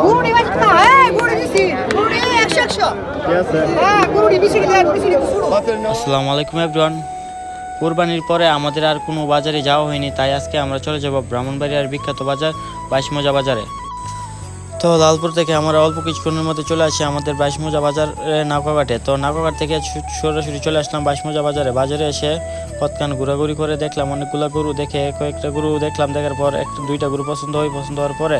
গুড়ি বাজ না গুড়ি দিছি গুড়ি 100 ঠিক আছে। গুড়ি বেশি শুরু আসসালামু আলাইকুম এভরিওয়ান। কুরবানির পরে আমাদের আর কোনো বাজারে যাওয়া হয়নি, তাই আজকে আমরা চলে যাব ব্রাহ্মণবাড়িয়ার বিখ্যাত বাজার বাইশমোজা বাজারে। তো লালপুর থেকে আমরা অল্প কিছুক্ষণের মধ্যে চলে আসি আমাদের বাইশমোজা বাজার নাকাঘাটে। তো নাকাঘাট থেকে সরাসরি চলে আসলাম বাইশমোজা বাজারে। বাজারে এসে কতক্ষণ ঘোরাঘুরি করে দেখলাম অনেকগুলো গরু, দেখে কয়েকটা গরু দেখলাম। দেখার পর দুইটা গরু পছন্দ হওয়ার পরে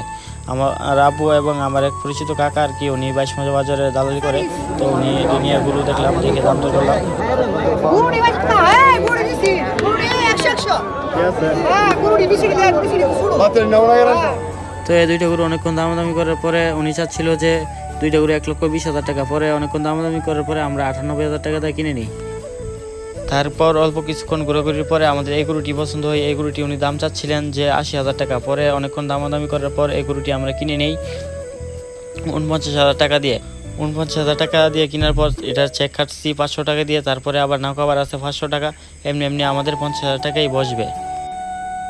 আমার আব্বু এবং আমার এক পরিচিত কাকা আর কি, উনি বাইশমোজা বাজারে দালালি করে। তো উনি নিয়ে গরু দেখলাম, দেখে দাম দর করলাম। গুড়ি বাজ না গুড়ি দিছি গুড়ি 100 ঠিক আছে। গুড়ি বেশি শুরু তো এই দুইটা গরু অনেকক্ষণ দামাদামি করার পরে উনি চাচ্ছিল যে দুইটা গরু 1,20,000 টাকা। পরে অনেকক্ষণ দামাদামি করার পরে আমরা 98,000 টাকা দিয়ে কিনে নিই। তারপর অল্প কিছুক্ষণ ঘোরাঘুরির পরে আমাদের এই গরুটি পছন্দ হয়। এই গরুটি উনি দাম চাচ্ছিলেন যে 80,000 টাকা। পরে অনেকক্ষণ দামাদামি করার পর এই গরুটি আমরা কিনে নিই 49,000 টাকা দিয়ে। 49,000 টাকা দিয়ে কেনার পর এটার চেক কাটছি 500 টাকা দিয়ে। তারপরে আবার নৌকা ভাড়া আছে 500 টাকা। এমনি আমাদের 50,000 টাকাই বসবে।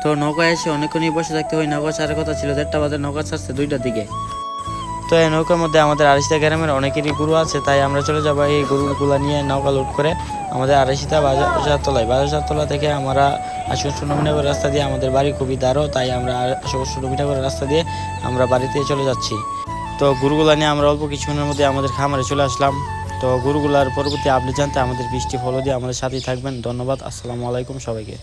তো নৌকায় এসে অনেকক্ষণই বসে থাকতে হয়। নৌকা ছাড়ার কথা ছিল 1:30 বাজে, নৌকা ছাড়ছে 2টার দিকে। তো এই নৌকার মধ্যে আমাদের আড়াইশিতা গ্রামের অনেকেরই গরু আছে, তাই আমরা চলে যাবো এই গরুগুলো নিয়ে নৌকা লোড করে আমাদের আড়াইশিতা বাজারতলা থেকে আমরা 80 নমিনাগর রাস্তা দিয়ে, আমাদের বাড়ি খুবই দাঁড়ো, তাই আমরা 80 নমিনাগর রাস্তা দিয়ে আমরা বাড়িতে চলে যাচ্ছি। তো গরুগুলা নিয়ে আমরা অল্প কিছুক্ষণের মধ্যে আমাদের খামারে চলে আসলাম। তো গরুগুলার পরবর্তী আপডেট জানতে আমাদের পেজটি ফলো দিয়ে আমাদের সাথেই থাকবেন। ধন্যবাদ। আসসালামু আলাইকুম সবাইকে।